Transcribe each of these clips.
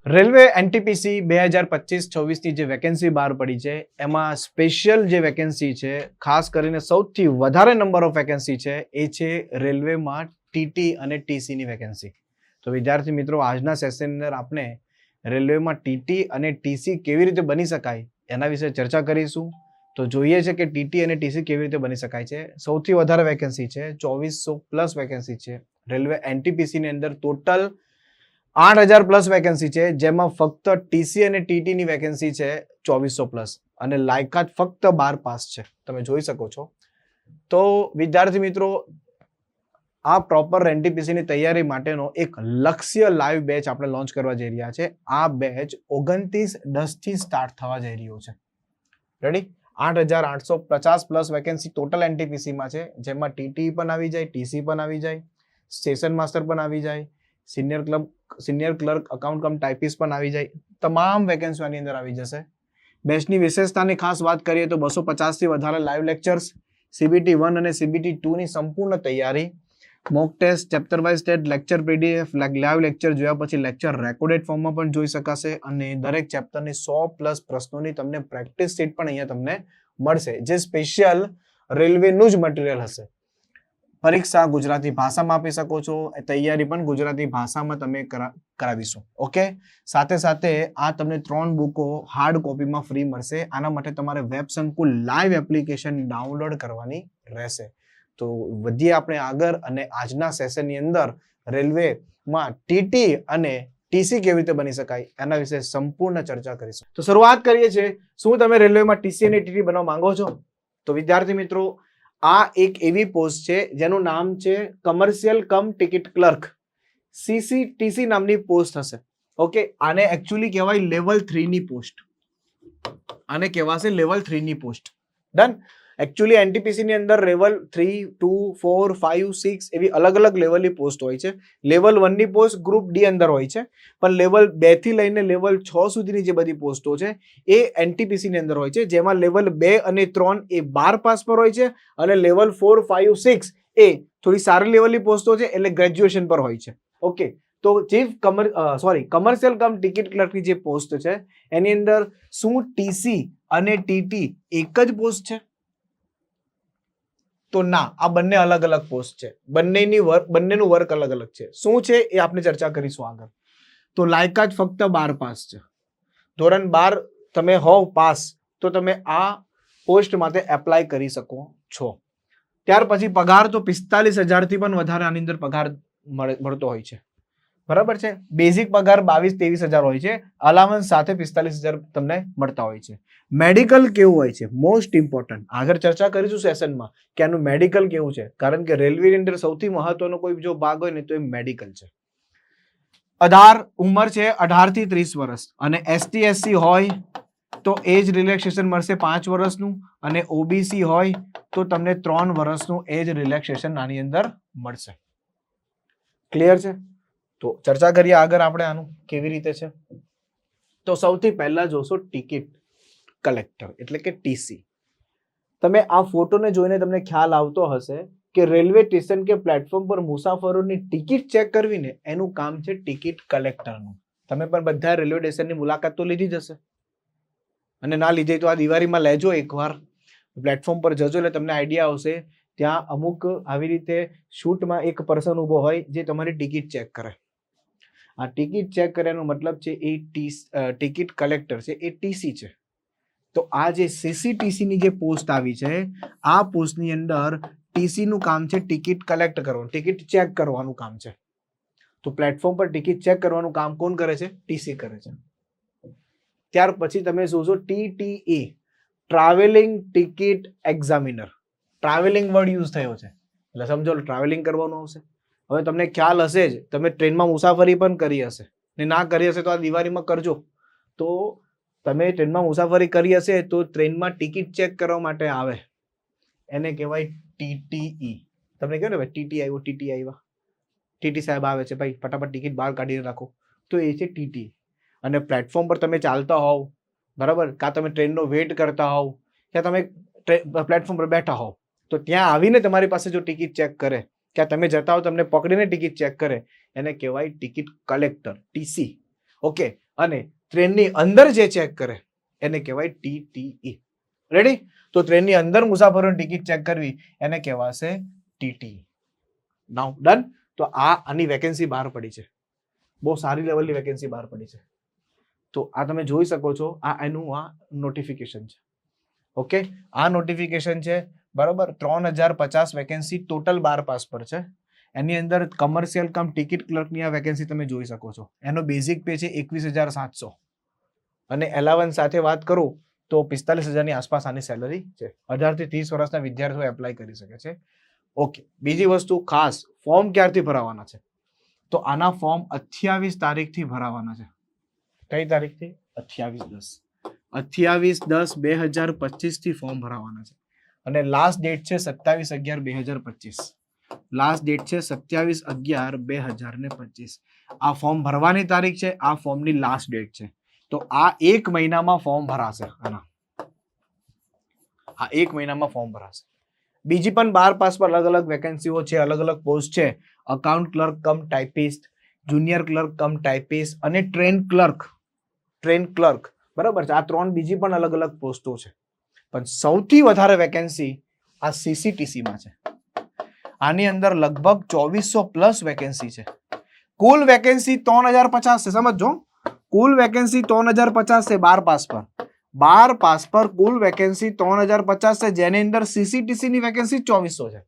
Railway NTPC 2025-26ની જે vacancy બહાર પડી છે એમાં સ્પેશિયલ જે વેકેન્સી છે, ખાસ કરીને સૌથી વધારે નંબર ઓફ વેકેન્સી છે એ છે રેલવેમાં ટીટી અને ટીસીની વેકેન્સી. તો વિદ્યાર્થી મિત્રો, આજના સેશનની અંદર આપણે રેલવેમાં ટીટી અને ટીસી કેવી રીતે બની શકાય એના વિશે ચર્ચા કરીશું. તો જોઈએ છે કે ટીટી અને ટીસી કેવી રીતે બની શકાય છે. સૌથી વધારે વેકેન્સી છે, 2400+ વેકેન્સી છે. રેલવે એનટીપીસીની અંદર ટોટલ 8000+ વેકેન્સી છે, જેમાં ફક્ત ટીસી અને ટીટીની વેકેન્સી છે 2400+ અને લાયકાત ફક્ત 12 પાસ છે. તમે જોઈ શકો છો. તો વિદ્યાર્થી મિત્રો, આ પ્રોપર એનટીપીસીની તૈયારી માટેનો એક લક્ષ્ય લાઈવ બેચ આપણે લોન્ચ કરવા જઈ રહ્યા છે. આ બેચ 29/10 સ્ટાર્ટ થવા જઈ રહ્યો છે. રેડી? 8850+ વેકેન્સી ટોટલ એનટીપીસીમાં છે, જેમાં ટીટી પણ આવી જાય, ટીસી પણ આવી જાય, સ્ટેશન માસ્ટર પણ આવી જાય, સિનિયર ક્લર્ક અકાઉન્ટ કમ ટાઈપિસ્ટ પણ આવી જાય. તમામ વેકેન્સીઓ આની અંદર આવી જશે. બેચની વિશેષતાની ખાસ વાત કરીએ તો 250થી વધારે લાઈવ લેક્ચર્સ, CBT 1 અને CBT 2 ની સંપૂર્ણ તૈયારી, mock test, chapter wise test, lecture PDF, live lecture જોયા પછી લેક્ચર રેકોર્ડેડ ફોર્મમાં પણ જોઈ શકાશે અને દરેક ચેપ્ટરની 100+ પ્રશ્નોની તમને પ્રેક્ટિસ શીટ પણ અહીંયા તમને મળશે, જે સ્પેશિયલ રેલવેનું જ મટીરિયલ હશે. પરીક્ષા ગુજરાતી ભાષામાં આપી શકો છો, તૈયારી પણ ગુજરાતી ભાષામાં તમે કરાવીશું. ઓકે, સાથે સાથે આ તમને 3 બુકો હાર્ડ કોપીમાં ફ્રી મળશે. આના માટે તમારે વેબ સંકુલ લાઈવ એપ્લિકેશન ડાઉનલોડ કરવાની રહેશે. તો વધીએ આપણે આગળ અને આજના સેશનની અંદર રેલવેમાં ટીટી અને ટીસી કેવી રીતે બની શકાય એના વિશે સંપૂર્ણ ચર્ચા કરીશું. તો શરૂઆત કરીએ છીએ. શું તમે રેલવેમાં ટીસી અને ટીટી બનવા માંગો છો? તો વિદ્યાર્થી મિત્રો, આ એક એવી પોસ્ટ છે જેનું નામ છે કમર્શિયલ કમ ટિકિટ ક્લર્ક, CCTC નામની પોસ્ટ હશે. ઓકે, આને એકચ્યુઅલી કહેવાય લેવલ 3 ની પોસ્ટ. આને કહેવાશે લેવલ 3 ની પોસ્ટ. ડન. એકચ્યુઅલી એનટીપીસી ની અંદર લેવલ 3, 2, 4, 5, 6 એવી અલગ અલગ લેવલની પોસ્ટ હોય છે. લેવલ 1 ની પોસ્ટ ગ્રુપ ડી અંદર હોય છે, પણ લેવલ 2 થી લઈને લેવલ 6 સુધીની જે બધી પોસ્ટો છે એ એનટીપીસી ની અંદર હોય છે, જેમાં લેવલ 2 અને 3 એ 12 પાસ પર હોય છે અને લેવલ 4, 5, 6 એ થોડી સારી લેવલની પોસ્ટો છે, એટલે ગ્રેજ્યુએશન પર હોય છે. ઓકે, તો કમર્શિયલ કમ ટિકિટ ક્લર્કની જે પોસ્ટ છે એની અંદર શું ટીસી અને ટીટી એક જ પોસ્ટ છે? તો ના, આ બંને અલગ અલગ પોસ્ટ છે. બંનેનું વર્ક અલગ અલગ છે. શું છે એ આપણે ચર્ચા કરીશું આગળ. તો લાયકાત ફક્ત 12 પાસ છે. ધોરણ 12 તમે હોવ પાસ તો તમે આ પોસ્ટ માટે એપ્લાય કરી શકો છો. ત્યાર પછી પગાર તો 45,000 થી પણ વધારે આની અંદર પગાર મળતો હોય છે. બરાબર છે? બેઝિક પગાર 22-23,000 હોય છે. અલાવન્સ સાથે 45,000 તમને મળતા હોય છે. મેડિકલ કેવું હોય છે? Most important. આગળ ચર્ચા કરીશું સેશનમાં કે આનું મેડિકલ કેવું છે, કારણ કે રેલવેની અંદર સૌથી મહત્વનો કોઈ જો ભાગ હોય ને તો એ મેડિકલ છે. ઉંમર છે 18 થી 30 વર્ષ અને ST/SC હોય તો એજ રિલેક્સેશન મળશે 5 વર્ષનું અને OBC હોય તો તમને 3 વર્ષનું એજ રિલેક્સેશન આની અંદર મળશે. ક્લિયર છે? તો ચર્ચા કરીએ આગળ આપણે આનું કેવી રીતે છે. તો સૌથી પહેલા જોશો ટિકિટ કલેક્ટર એટલે કે ટીસી. તમે આ ફોટોને જોઈને તમને ખ્યાલ આવતો હશે કે રેલવે સ્ટેશન કે પ્લેટફોર્મ પર મુસાફરોની ટિકિટ ચેક કરવી ને એનું કામ છે ટિકિટ કલેક્ટરનું. તમે પણ બધા રેલવે સ્ટેશનની મુલાકાત તો લીધી જ હશે, અને ના લીધી તો આ દિવાળીમાં લેજો એકવાર. પ્લેટફોર્મ પર જજો એટલે તમને આઈડિયા આવશે. ત્યાં અમુક આવી રીતે શૂટમાં એક પર્સન ઉભો હોય જે તમારી ટિકિટ ચેક કરે. આ ટિકિટ ચેક કર્યાનો મતલબ છે એ ટિકિટ કલેક્ટર છે, એ ટીસી છે. તો આ જે CCTC ની જે પોસ્ટ આવી છે, આ પોસ્ટની અંદર ટીસી નું કામ છે ટિકિટ કલેક્ટ કરવાનું, ટિકિટ ચેક કરવાનું કામ છે. તો પ્લેટફોર્મ પર ટિકિટ ચેક કરવાનું કામ કોણ કરે છે? ટીસી કરે છે. ત્યાર પછી તમે જોશો TTA, travelling ticket examiner. Travelling word use થયો છે એટલે સમજો ટ્રાવેલિંગ કરવાનું આવશે. હવે તમને ખ્યાલ હશે જ, તમે ટ્રેનમાં મુસાફરી પણ કરી હશે ને ના કરી હશે તો આ દિવાળીમાં કરજો. તો તમે ટ્રેનમાં મુસાફરી કરી હશે તો ટ્રેનમાં ટિકિટ ચેક કરવા માટે આવે, એને કહેવાય TTE. તમને કહ્યું ને ભાઈ TT આવ્યો, TT આવ્યા, TT સાહેબ આવે છે, ભાઈ ફટાફટ ટિકિટ બહાર કાઢીને રાખો, તો એ છે TT. અને પ્લેટફોર્મ પર તમે ચાલતા હોવ, બરાબર, કાં તમે ટ્રેનનો વેઇટ કરતા હોવ, ક્યાં તમે પ્લેટફોર્મ પર બેઠા હોવ, તો ત્યાં આવીને તમારી પાસે જો ટિકિટ ચેક કરે, ક્યાં તમે જતા હો તમને પકડીને ટિકિટ ચેક કરે, એને કહેવાય ટિકિટ કલેક્ટર, TC. ઓકે, અને ટ્રેનની અંદર જે ચેક કરે એને કહેવાય TTE. રેડી? તો ટ્રેનની અંદર મુસાફરોની ટિકિટ ચેક કરવી એને કહેવાશે TTE. નાઉ ડન. તો આની વેકેન્સી બહાર પડી છે, બહુ સારી લેવલની વેકેન્સી બહાર પડી છે. તો આ તમે જોઈ શકો છો, એનું નોટિફિકેશન છે. ઓકે, આ નોટિફિકેશન છે, બરોબર. 3050 વેકેન્સી ટોટલ 12 પાસ પર છે. એની અંદર કમર્શિયલ કમ ટિકિટ ક્લર્કની આ વેકેન્સી તમે જોઈ શકો છો. એનો બેઝિક પે છે 21,700 અને એલાવન્સ સાથે વાત કરું તો 45,000ની આસપાસ આની સેલરી છે. 18 થી 30 વર્ષના વિદ્યાર્થીઓ એપ્લાય કરી શકે છે. ઓકે, બીજી વસ્તુ ખાસ, ફોર્મ ક્યારથી ભરાવાના છે? તો આના ફોર્મ 28 તારીખથી ભરાવાના છે. કઈ તારીખથી? 28/10/2025 થી ફોર્મ ભરાવાના છે. અને લાસ્ટ ડેટ છે 27/11/2025. લાસ્ટ ડેટ છે 27/11/2025. આ ફોર્મ ભરવાની તારીખ છે, આ ફોર્મની લાસ્ટ ડેટ છે. તો આ 1 મહિનામાં ફોર્મ ભરાશે. આ 1 મહિનામાં ફોર્મ ભરાશે. બીજી પણ 12 પાસ પર અલગ અલગ વેકેન્સીઓ છે, અલગ અલગ પોસ્ટ છે. અકાઉન્ટ ક્લર્ક કમ ટાઈપિસ્ટ, જુનિયર ક્લર્ક કમ ટાઈપિસ્ટ અને ટ્રેન ક્લર્ક, બરાબર છે. આ 3 બીજી પણ અલગ અલગ પોસ્ટો છે. પણ સૌથી વધારે વેકેન્સી આ CCTC માં છે. આની અંદર લગભગ 2400+ વેકેન્સી છે. કુલ વેકેન્સી 3050 છે. સમજો, કુલ વેકેન્સી 3050 છે 12 પાસ પર. 12 પાસ પર કુલ વેકેન્સી 3050 છે, જેની અંદર CCTC ની વેકેન્સી 2400 છે.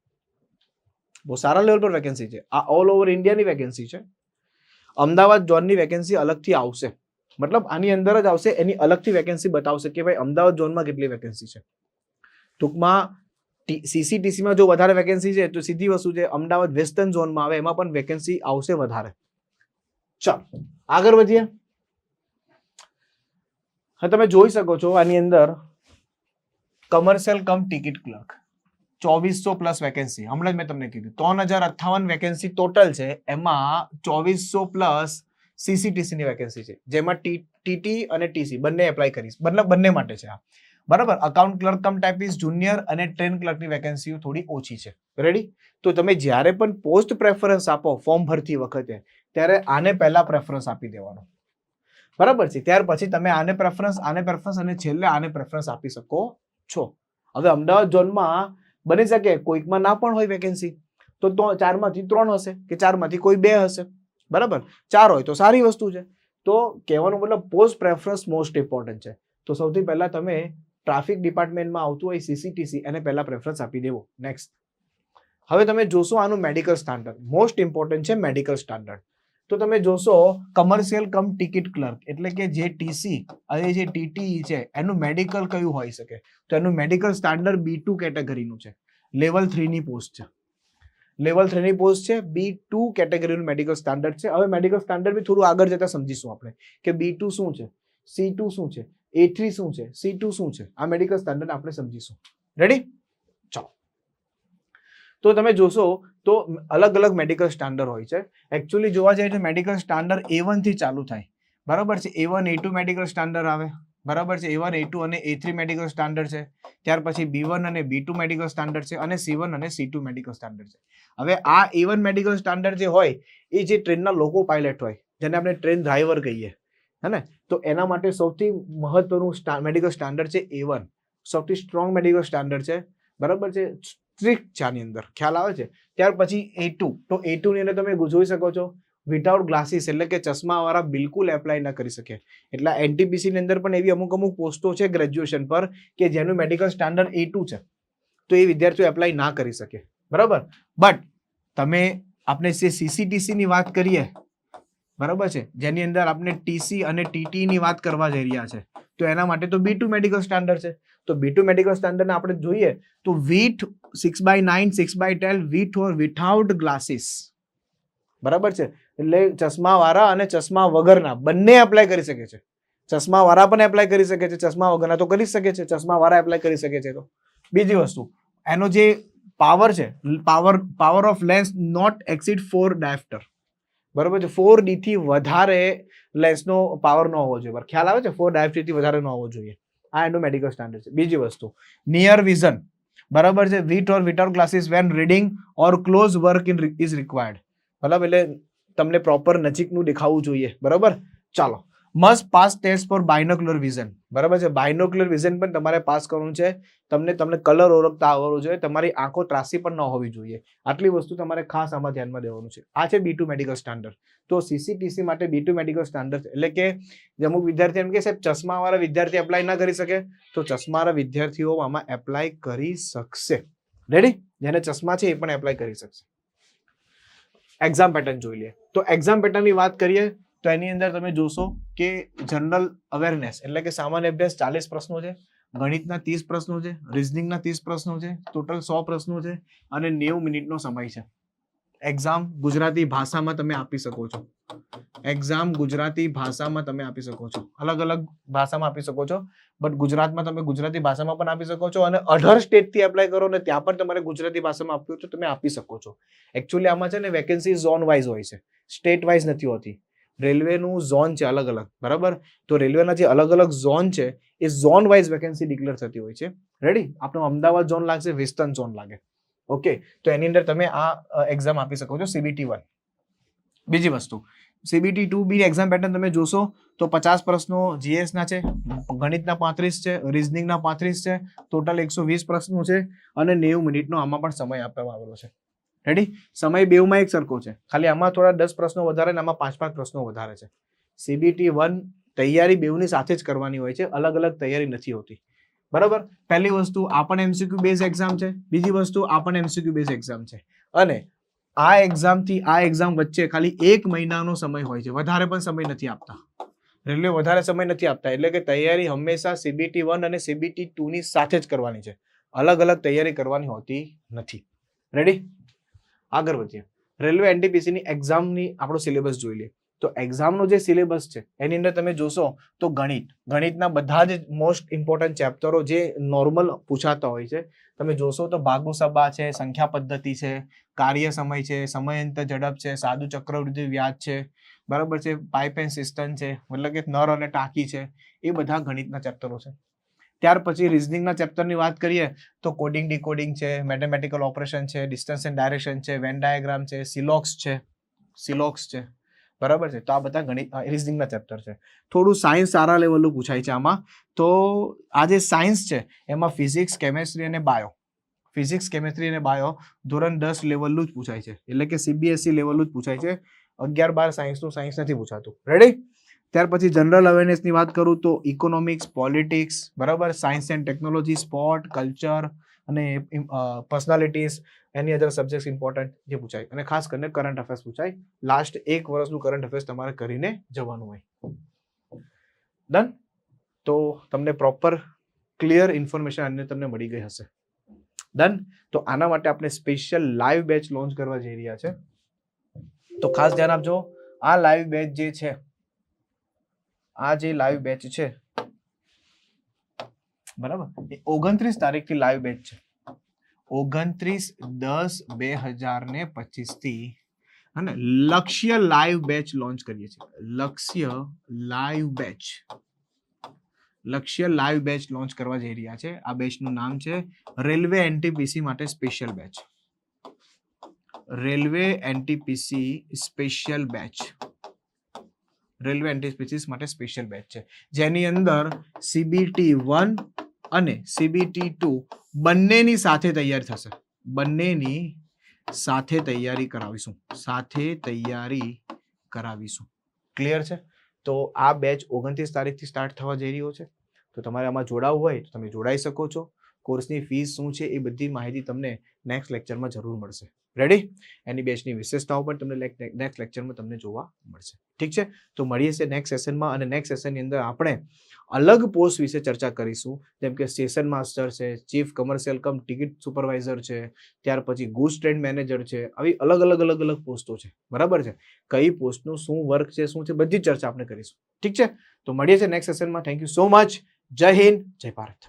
બહુ સારા લેવલ પર વેકેન્સી છે. આ ઓલ ઓવર ઇન્ડિયાની વેકેન્સી છે. અમદાવાદ ઝોનની વેકેન્સી અલગથી આવશે, મતલબ આની અંદર જ આવશે, એની અલગથી વેકેન્સી બતાવશે કે ભાઈ અમદાવાદ ઝોનમાં કેટલી વેકેન્સી છે. ટૂંકમાં CCTC માં જો વધારે વેકેન્સી છે તો સીધી વસ્તુ છે, અમદાવાદ વેસ્ટર્ન ઝોનમાં આવે એમાં પણ વેકેન્સી આવશે વધારે. ચાલો આગળ વધીએ. હા, તમે જોઈ શકો છો આની અંદર કમર્શિયલ કમ ટિકિટ ક્લર્ક 2400+ વેકેન્સી. હમણાં જ મેં તમને કીધું 3058 વેકેન્સી ટોટલ છે, એમાં 2400+ CCTC ની વેકેન્સી છે, જેમાં TT અને TC બંને એપ્લાય કરીશ, મતલબ બંને માટે છે આ, બરાબર. અકાઉન્ટ ક્લર્ક કમ ટાઈપિસ્ટ, જુનિયર અને ટ્રેન ક્લર્કની વેકેન્સીઓ થોડી ઓછી છે. રેડી? તો તમે જ્યારે પણ પોસ્ટ પ્રેફરન્સ આપો ફોર્મ ભરતી વખતે, ત્યારે આને પહેલા પ્રેફરન્સ આપી દેવાનો, બરાબર છે. ત્યાર પછી તમે આને પ્રેફરન્સ અને છેલ્લે આને પ્રેફરન્સ આપી શકો છો. હવે અમદાવાદ ઝોનમાં બની શકે કોઈકમાં ના પણ હોય વેકેન્સી, તો 4 માંથી 3 હશે કે 4 માંથી કોઈ 2 હશે, બરાબર. 4 હોય તો સારી વસ્તુ છે. તો કહેવાનો મતલબ પોસ્ટ પ્રેફરન્સ મોસ્ટ ઇમ્પોર્ટન્ટ છે. તો સૌથી પહેલા તમે ટ્રાફિક ડિપાર્ટમેન્ટમાં આવતું હોય CCTC એને પહેલા પ્રેફરન્સ આપી દેવો. નેક્સ્ટ, હવે તમે જોશો આનું મેડિકલ સ્ટાન્ડર્ડ મોસ્ટ ઇમ્પોર્ટન્ટ છે. મેડિકલ સ્ટાન્ડર્ડ તો તમે જોશો કમર્શિયલ કમ ટિકિટ ક્લર્ક એટલે કે જે TC અને જે TTE છે એનું મેડિકલ કયું હોઈ શકે? તો એનું મેડિકલ સ્ટાન્ડર્ડ B2 કેટેગરીનું છે. લેવલ 3 ની પોસ્ટ છે. લેવલ 3 ની પોસ્ટ છે. B2 કેટેગરીનું મેડિકલ સ્ટાન્ડર્ડ છે. હવે મેડિકલ સ્ટાન્ડર્ડ બી થોડું આગળ જતા સમજીશું આપણે કે B2 શું છે, C2 શું છે, A3 શું છે, C2 શું છે. આ મેડિકલ સ્ટાન્ડર્ડ આપણે સમજીશું. રેડી? ચાલો. તો તમે જોશો તો અલગ અલગ મેડિકલ સ્ટાન્ડર્ડ હોય છે. એકચ્યુઅલી જોવા જઈએ તો મેડિકલ સ્ટાન્ડર્ડ A1 થી ચાલુ થાય, બરાબર છે. A1 A2 મેડિકલ સ્ટાન્ડર્ડ આવે, બરાબર છે. A1 A2 અને A3 મેડિકલ સ્ટાન્ડર્ડ છે. ત્યાર પછી B1 અને B2 મેડિકલ સ્ટાન્ડર્ડ છે અને C1 અને C2 મેડિકલ સ્ટાન્ડર્ડ છે. હવે આ A1 મેડિકલ સ્ટાન્ડર્ડ જે હોય એ જે ટ્રેનના લોકો પાયલટ હોય, જેને આપણે ટ્રેન ડ્રાઈવર કહીએ, હે ને, તો એના માટે સૌથી મહત્વનું મેડિકલ સ્ટાન્ડર્ડ છે A1. સૌથી સ્ટ્રોંગ મેડિકલ સ્ટાન્ડર્ડ છે, બરાબર છે. સ્ટ્રિક્ટ છે આની અંદર, ખ્યાલ આવે છે. ત્યાર પછી A2, તો A2 ની અંદર તમે જોઈ શકો છો વિધાઉટ ગ્લાસીસ એટલે કે ચશ્મા વાળા બિલકુલ એપ્લાય ના કરી શકે. એટલે NTPC ની અંદર પણ એવી અમુક પોસ્ટો છે ગ્રેજ્યુએશન પર કે જેનું મેડિકલ સ્ટાન્ડર્ડ A2 છે, તો એ વિદ્યાર્થીઓ એપ્લાય ના કરી શકે, બરાબર. બટ તમે આપણે જે CCTC ની વાત કરીએ, બરાબર છે, જેની અંદર આપણે TC અને TT ની વાત કરવા જઈ રહ્યા છે, તો એના માટે તો B2 મેડિકલ સ્ટાન્ડર્ડ છે. તો B2 મેડિકલ સ્ટાન્ડર્ડ આપણે જોઈએ તો with 6/9 6/10 with or without glasses, બરાબર છે. એટલે ચશ્મા વાળા અને ચશ્મા વગરના બંને એપ્લાય કરી શકે છે. ચશ્મા વાળા પણ એપ્લાય કરી શકે છે, ચશ્મા વગરના તો કરી શકે છે. ચશ્મા વાળા એપ્લાય કરી શકે છે. તો બીજી વસ્તુ, એનો જે પાવર છે, power of lens not exceed 4 dioptre, બરોબર છે. 4D થી વધારે લેન્સનો પાવર ન હોવો જોઈએ. ખ્યાલ આવે છે? 4 ડાયોપ્ટર થી વધારે ન હોવો જોઈએ. આ એનું મેડિકલ સ્ટાન્ડર્ડ છે. બીજી વસ્તુ, નિયર વિઝન, બરાબર છે. With or without glasses when reading or close work is required, બરાબર. એટલે તમને પ્રોપર નજીકનું દેખાવું જોઈએ, બરાબર. ચાલો must pass test for binocular vision. બરાબર છે, બાયનોક્યુલર વિઝન પણ તમારે પાસ કરવું છે. તમને કલર ઓળખતા આવડવું જોઈએ, તમારી આંખો ત્રાસી પણ ન હોવી જોઈએ. આટલી વસ્તુ તમારે ખાસ આમાં ધ્યાનમાં દેવાનું છે. આ છે B2 મેડિકલ સ્ટાન્ડર્ડ. તો CCTC માટે B2 મેડિકલ સ્ટાન્ડર્ડ એટલે કે અમુક વિદ્યાર્થી એમ કે સાહેબ ચશ્માવાળા વિદ્યાર્થી એપ્લાય ના કરી શકે, તો ચશ્માવાળા વિદ્યાર્થીઓ આમાં એપ્લાય કરી શકશે. રેડી? જેને ચશ્મા છે એ પણ એપ્લાય કરી શકશે. એક્ઝામ પેટર્ન જોઈ લઈએ. તો એક્ઝામ પેટર્નની વાત કરીએ તો એની અંદર તમે જોશો કે જનરલ અવેરનેસ એટલે કે સામાન્ય અભ્યાસ 40 પ્રશ્નો છે, ગણિતના 30 પ્રશ્નો છે, રીઝનિંગના 30 પ્રશ્નો છે, ટોટલ 100 પ્રશ્નો છે અને 90 મિનિટનો સમય છે. એક્ઝામ ગુજરાતી ભાષામાં તમે આપી શકો છો. એક્ઝામ ગુજરાતી ભાષામાં તમે આપી શકો છો. અલગ અલગ ભાષામાં આપી શકો છો, બટ ગુજરાતમાં તમે ગુજરાતી ભાષામાં પણ આપી શકો છો અને 18 સ્ટેટથી એપ્લાય કરો ને ત્યાં પણ તમારે ગુજરાતી ભાષામાં આપવું તો તમે આપી શકો છો. એકચ્યુઅલી આમાં છે ને વેકેન્સી ઝોન વાઇઝ હોય છે, સ્ટેટ વાઇઝ નથી હોતી. રેલવેનું ઝોન છે અલગ અલગ, બરાબર? તો રેલવેના જે અલગ અલગ ઝોન છે એ ઝોન વાઇઝ વેકેન્સી ડિક્લેર થતી હોય છે. રેડી? આપણો અમદાવાદ ઝોન લાગશે, વેસ્ટર્ન ઝોન લાગે. ઓકે, તો એની અંદર તમે આ એક્ઝામ આપી શકો છો CBT1. બીજી વસ્તુ, CBT2B એક્ઝામ પેટર્ન તમે જોશો તો 50 પ્રશ્નો GS ના છે, ગણિતના 35 છે, રીઝનિંગના 35 છે, ટોટલ 120 પ્રશ્નો છે અને 90 મિનિટનો આમાં પણ સમય આપવામાં આવેલો છે. રેડી? સમય બેવમાં એક સરખો છે, ખાલી આમાં થોડા 10 પ્રશ્નો વધારે અને આમાં 5 પ્રશ્નો વધારે છે. CBT1 તૈયારી બેવની સાથે જ કરવાની હોય છે, અલગ અલગ તૈયારી નથી હોતી. બરાબર? પહેલી વસ્તુ આ પણ MCQ બેઝ એક્ઝામ છે, બીજી વસ્તુ આ પણ MCQ બેઝ એક્ઝામ છે અને આ એક્ઝામથી આ એક્ઝામ વચ્ચે ખાલી 1 મહિનાનો સમય હોય છે, વધારે પણ સમય નથી આપતા. રેલવે વધારે સમય નથી આપતા, એટલે કે તૈયારી હંમેશા CBT1 અને CBT2 ની સાથે જ કરવાની છે, અલગ અલગ તૈયારી કરવાની હોતી નથી. રેડી? આગળ વધીએ. રેલવે NTPC ની એક્ઝામની આપણો સિલેબસ જોઈ લઈએ. તો એક્ઝામનો જે સિલેબસ છે એની અંદર તમે જોશો તો ગણિતના બધા જ મોસ્ટ ઇમ્પોર્ટન્ટ ચેપ્ટરો જે નોર્મલ પૂછાતા હોય છે તમે જોશો તો ભાગોસભા છે, સંખ્યા પદ્ધતિ છે, કાર્ય સમય છે, સમયાંતર ઝડપ છે, સાદું ચક્રવૃદ્ધિ વ્યાજ છે, બરાબર છે, પાઇપ એન્ડ સિસ્ટમ છે, મતલબ કે નર અને ટાંકી છે, એ બધા ગણિતના ચેપ્ટરો છે. ત્યાર પછી રીઝનિંગના ચેપ્ટરની વાત કરીએ તો કોડિંગ ડીકોડિંગ છે, મેથેમેટિકલ ઓપરેશન છે, ડિસ્ટન્સ એન્ડ ડાયરેક્શન છે, વેન ડાયાગ્રામ છે, સિલોક્સ છે, બરાબર છે. તો આ બધા ગણિત રીઝનિંગના ચેપ્ટર છે. થોડું સાયન્સ સારા લેવલનું પૂછાય છે આમાં. તો આ જે સાયન્સ છે એમાં ફિઝિક્સ, કેમેસ્ટ્રી અને બાયો ધોરણ 10 લેવલનું જ પૂછાય છે, એટલે કે CBSE લેવલનું જ પૂછાય છે. 11-12 સાયન્સનું સાયન્સ નથી પૂછાતું. રેડી? ત્યાર પછી જનરલ અવેરનેસની વાત કરું તો ઇકોનોમિક્સ, પોલિટિક્સ, બરાબર, science and technology, sport, culture અને પર્સનાલિટીઝ, એની અધર સબ્જેક્ટ ઇમ્પોર્ટન્ટ જે પૂછાય અને ખાસ કરીને કરંટ અફેર્સ પૂછાય. લાસ્ટ 1 વર્ષનું કરંટ અફેર્સ તમારે કરીને જવાનું હોય. ડન? તો તમને પ્રોપર ક્લિયર ઇન્ફોર્મેશન આને તમને મળી ગઈ હશે. ડન? તો આના માટે આપણે સ્પેશિયલ લાઈવ બેચ લોન્ચ કરવા જઈ રહ્યા છે. તો ખાસ ધ્યાન આપજો. આ લાઈવ બેચ જે છે, આ જે લાઈવ બેચ છે, બરાબર, એ 29 તારીખથી લાઈવ બેચ છે. 29/10/2025 થી અને લક્ષ્ય લાઈવ બેચ લોન્ચ કરીએ છીએ. લક્ષ્ય લાઈવ બેચ લોન્ચ કરવા જઈ રહ્યા છે. આ બેચનું નામ છે રેલવે NTPC માટે સ્પેશિયલ બેચ. રેલવે NTPC માટે સ્પેશિયલ બેચ છે, જેની અંદર CBT1 અને CBT2 બંનેની સાથે તૈયારી થશે. બંનેની સાથે તૈયારી કરાવીશું. ક્લિયર છે? તો આ બેચ 29 તારીખથી સ્ટાર્ટ થવા જઈ રહ્યો છે. તો તમારે આમાં જોડાવવું હોય તો તમે જોડાઈ શકો છો. કોર્સની ફીસ શું છે એ બધી માહિતી તમને નેક્સ્ટ લેક્ચરમાં જરૂર મળશે. રેડી? એની બેચની વિશેષતાઓ પણ તમને નેક્સ્ટ લેક્ચરમાં તમને જોવા મળશે. ઠીક છે? તો મળીએ છીએ નેક્સ્ટ સેશનમાં અને નેક્સ્ટ સેશનની અંદર આપણે અલગ પોસ્ટ વિશે ચર્ચા કરીશું, જેમ કે સ્ટેશન માસ્ટર છે, ચીફ કમર્શિયલ કમ ટિકિટ સુપરવાઇઝર છે, ત્યાર પછી ગુડ્સ ટ્રેન મેનેજર છે. આવી અલગ અલગ પોસ્ટો છે, બરાબર છે. કઈ પોસ્ટનું શું વર્ક છે, શું છે, બધી ચર્ચા આપણે કરીશું. ઠીક છે? તો મળીએ છીએ નેક્સ્ટ સેશનમાં. Thank you so much. જય હિન્દ, જય ભારત.